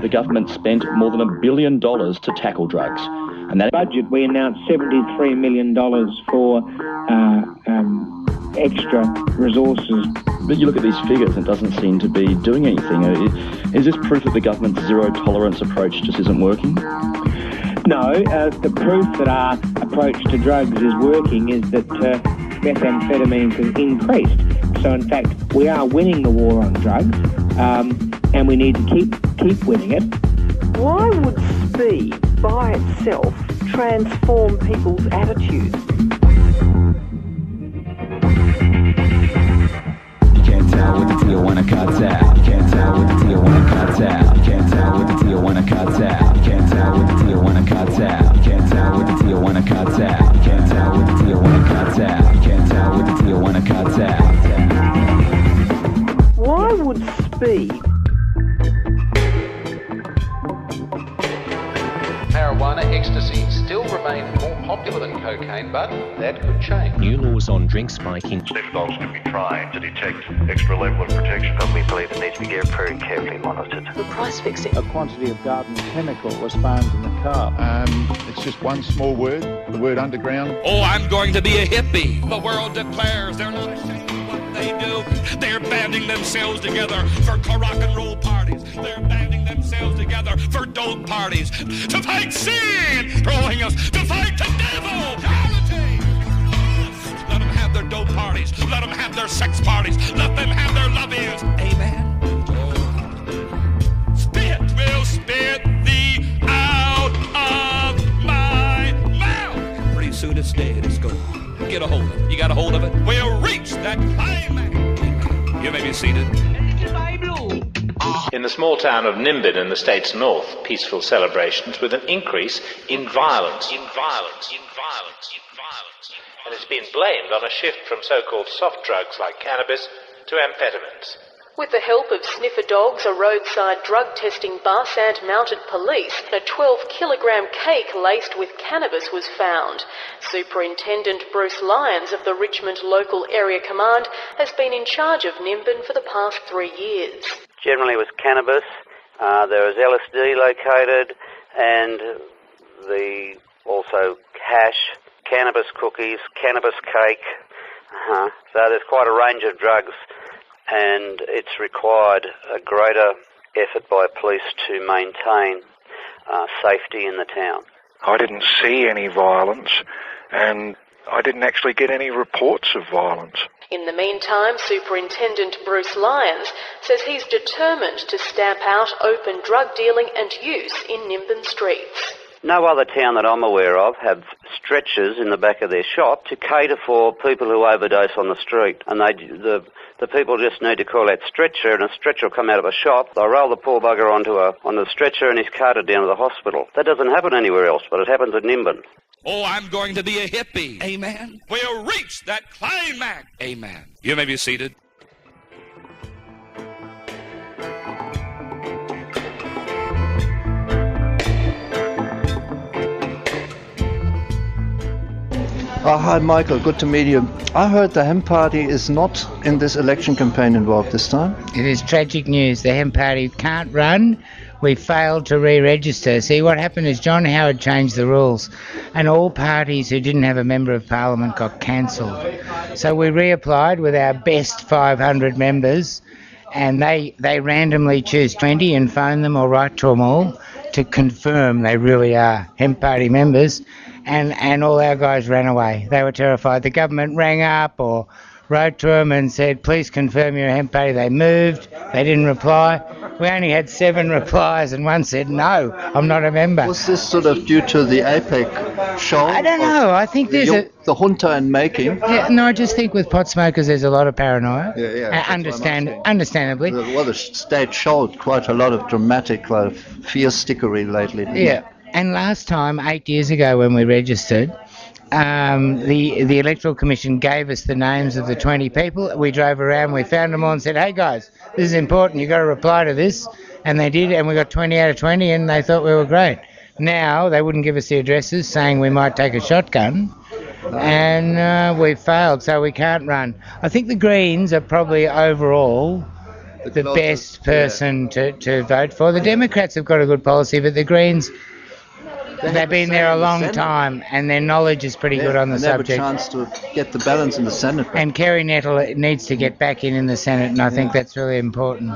The government spent more than $1 billion to tackle drugs. And that budget, we announced $73 million for extra resources. But you look at these figures and it doesn't seem to be doing anything. Is this proof that the government's zero-tolerance approach just isn't working? No, the proof that our approach to drugs is working is that methamphetamines has increased. So in fact, we are winning the war on drugs, and we need to keep winning it. Why would speed by itself transform people's attitudes? You can't tell with the Tijuana cartel. You can't tell with the Tijuana cartel. You can't tell with the Tijuana cartel. You can't tell with the Tijuana cartel. You can't tell with the Tijuana cartel. You can't tell with the Tijuana cartel. You can't tell with the Tijuana cartel. Why would speed? Marijuana, ecstasy still remain more popular than cocaine, but that could change. New laws on drink spiking. Sniff dogs can be tried to detect extra level of protection. But we believe it needs to be very carefully monitored. The price fixing. A quantity of garden chemical was found in the car. It's just one small word, the word underground. Oh, I'm going to be a hippie. The world declares they're not ashamed of what they do. They're banding themselves together for rock and roll parties. They're banding themselves together for dope parties. To fight sin, throwing us, to fight the devil. Charity. Let them have their dope parties. Let them have their sex parties. Let them have their love-ins. Amen. Oh. Spit will spit thee out of my mouth. Pretty soon it's dead. It's gone. Get a hold of it. You got a hold of it? We'll reach that climax. You may be seated. In the small town of Nimbin in the state's north, peaceful celebrations with an increase in violence. And it's been blamed on a shift from so-called soft drugs like cannabis to amphetamines. With the help of sniffer dogs, a roadside drug-testing bus and mounted police, a 12-kilogram cake laced with cannabis was found. Superintendent Bruce Lyons of the Richmond Local Area Command has been in charge of Nimbin for the past 3 years. Generally with cannabis, there is LSD located, and also hash, cannabis cookies, cannabis cake. So there's quite a range of drugs, and it's required a greater effort by police to maintain safety in the town. I didn't see any violence, and I didn't actually get any reports of violence. In the meantime, Superintendent Bruce Lyons says he's determined to stamp out open drug dealing and use in Nimbin streets. No other town that I'm aware of have stretchers in the back of their shop to cater for people who overdose on the street. And the people just need to call that stretcher, and a stretcher will come out of a shop. They'll roll the poor bugger onto the stretcher and he's carted down to the hospital. That doesn't happen anywhere else, but it happens at Nimbin. Oh, I'm going to be a hippie. Amen. We'll reach that climax. Amen. You may be seated. Hi, Michael. Good to meet you. I heard the Hemp Party is not in this election campaign involved this time. It is tragic news. The Hemp Party can't run. We failed to re-register. See, what happened is John Howard changed the rules, and all parties who didn't have a member of parliament got cancelled. So we reapplied with our best 500 members, and they randomly choose 20 and phone them or write to them all to confirm they really are Hemp Party members. And all our guys ran away. They were terrified. The government rang up or wrote to them and said, please confirm you're a Hemp Party. They moved. They didn't reply. We only had 7 replies, and one said, no, I'm not a member. Was this sort of due to the APEC show? I don't know. I think there's the junta in making. Yeah, no, I just think with pot smokers there's a lot of paranoia. Understandably. Well, the state showed quite a lot of dramatic fear stickery lately. Yeah. And last time, 8 years ago when we registered, the Electoral Commission gave us the names of the 20 people. We drove around, we found them all and said, hey guys, this is important, you've got to reply to this. And they did, and we got 20 out of 20, and they thought we were great. Now, they wouldn't give us the addresses, saying we might take a shotgun, and we failed, so we can't run. I think the Greens are probably overall the best person to vote for. The Democrats have got a good policy, but the Greens, they've been there a long time, and their knowledge is pretty good on the subject. They have a chance to get the balance in the Senate. And Kerry Nettle needs to get back in the Senate, and I think that's really important.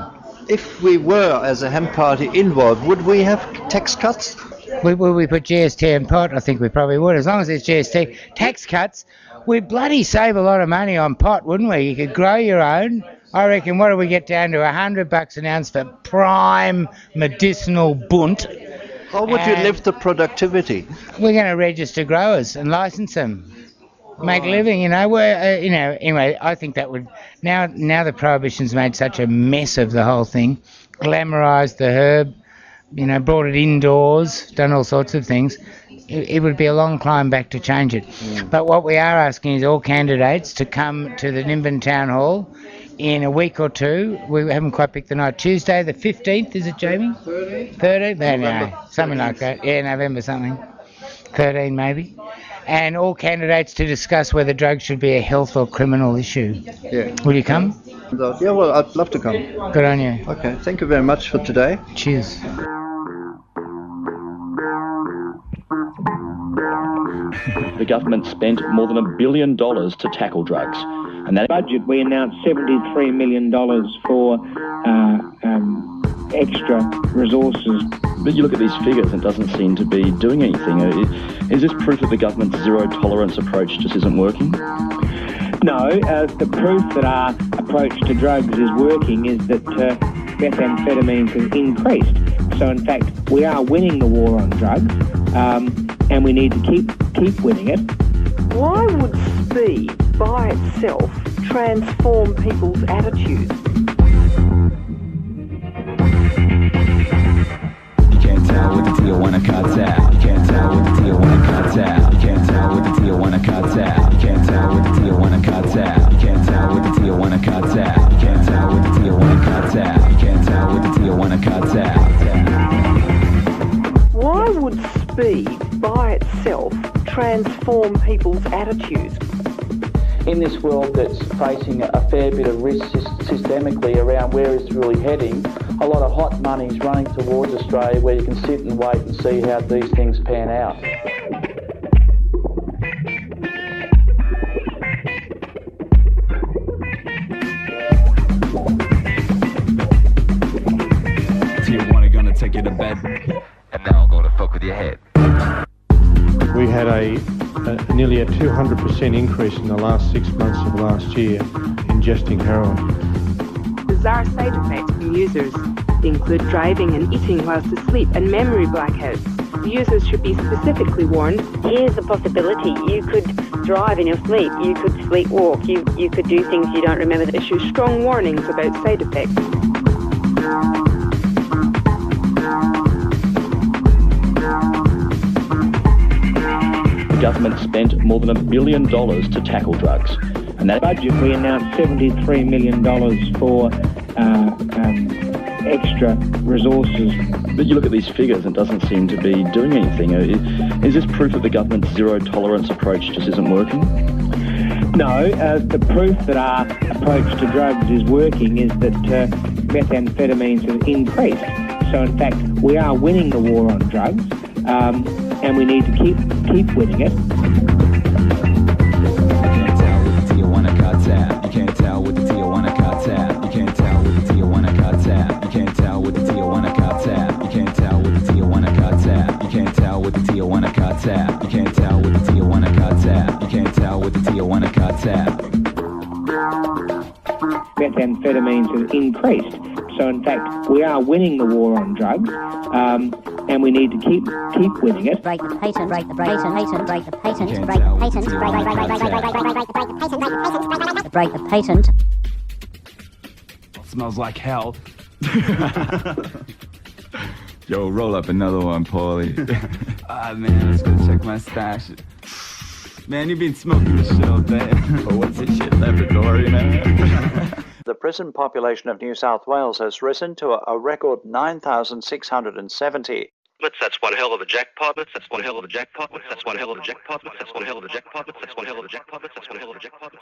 If we were, as a hemp party, involved, would we have tax cuts? Will we put GST in pot? I think we probably would. As long as there's GST. Tax cuts, we'd bloody save a lot of money on pot, wouldn't we? You could grow your own. I reckon, what do we get down to? $100 an ounce for prime medicinal bunt. How would you lift the productivity? We're going to register growers and license them. Make a living, anyway, I think that would... Now the Prohibition's made such a mess of the whole thing, glamorised the herb, brought it indoors, done all sorts of things. It would be a long climb back to change it. But what we are asking is all candidates to come to the Nimbin Town Hall in a week or two. We haven't quite picked the night. Tuesday the 15th, is it, Jamie? 13th? No, something like that. Yeah, November something. 13 maybe. And all candidates to discuss whether drugs should be a health or criminal issue. Yeah. Will you come? Yeah, well, I'd love to come. Good on you. Okay, thank you very much for today. Cheers. The government spent more than $1 billion to tackle drugs. And that budget, we announced $73 million for extra resources. But you look at these figures, it doesn't seem to be doing anything. Is this proof that the government's zero-tolerance approach just isn't working? No, the proof that our approach to drugs is working is that methamphetamine has increased. So, in fact, we are winning the war on drugs, and we need to keep winning it. Why would speed by itself transform people's attitudes? You can't tell with the Tijuana cartel. You can't tell with the Tijuana cartel. You can't tell with the Tijuana cartel. You can't tell with the Tijuana cartel. You can't tell with the Tijuana cartel. You can't tell with the Tijuana cartel. You can't tell with the Tijuana cartel. Why would speed by itself transform people's attitudes? In this world that's facing a fair bit of risk systemically around where it's really heading, a lot of hot money's running towards Australia where you can sit and wait and see how these things pan out. Tijuana gonna take you to bed, and now I'll go to fuck with your head. We had nearly a 200% increase in the last 6 months of last year ingesting heroin. Bizarre side effects from users include driving and eating whilst asleep and memory blackouts. Users should be specifically warned. Here's a possibility. You could drive in your sleep. You could sleepwalk. You could do things you don't remember. Issue strong warnings about side effects. The government spent more than $1 billion to tackle drugs. And that budget, we announced $73 million for extra resources. But you look at these figures, it doesn't seem to be doing anything. Is this proof that the government's zero-tolerance approach just isn't working? No, the proof that our approach to drugs is working is that methamphetamine has increased. So, in fact, we are winning the war on drugs, and we need to keep winning it. You can't tell with the Tijuana cartel. You can't tell with the Tijuana cartel. You can't tell with the Tijuana cartel. You can't tell with the Tijuana cartel. You can't tell with the Tijuana cartel. You can't tell with the Tijuana cartel. You can't tell with the Tijuana cartel. Methamphetamine has increased. So, in fact, we are winning the war on drugs, and we need to keep winning it. Break the patent, break the patent, break the patent, break the patent, break the patent. Smells like hell. Yo, roll up another one, Paulie. Man, let's go check my stash. Man, you've been smoking this shit all day. Oh, what's this shit, Labrador, you know? The prison population of New South Wales has risen to a record 9,670. That's one hell of a jackpot. That's one hell of a jackpot. That's one hell of a jackpot. That's one hell of a jackpot. That's one hell of a jackpot. That's one hell of a jackpot.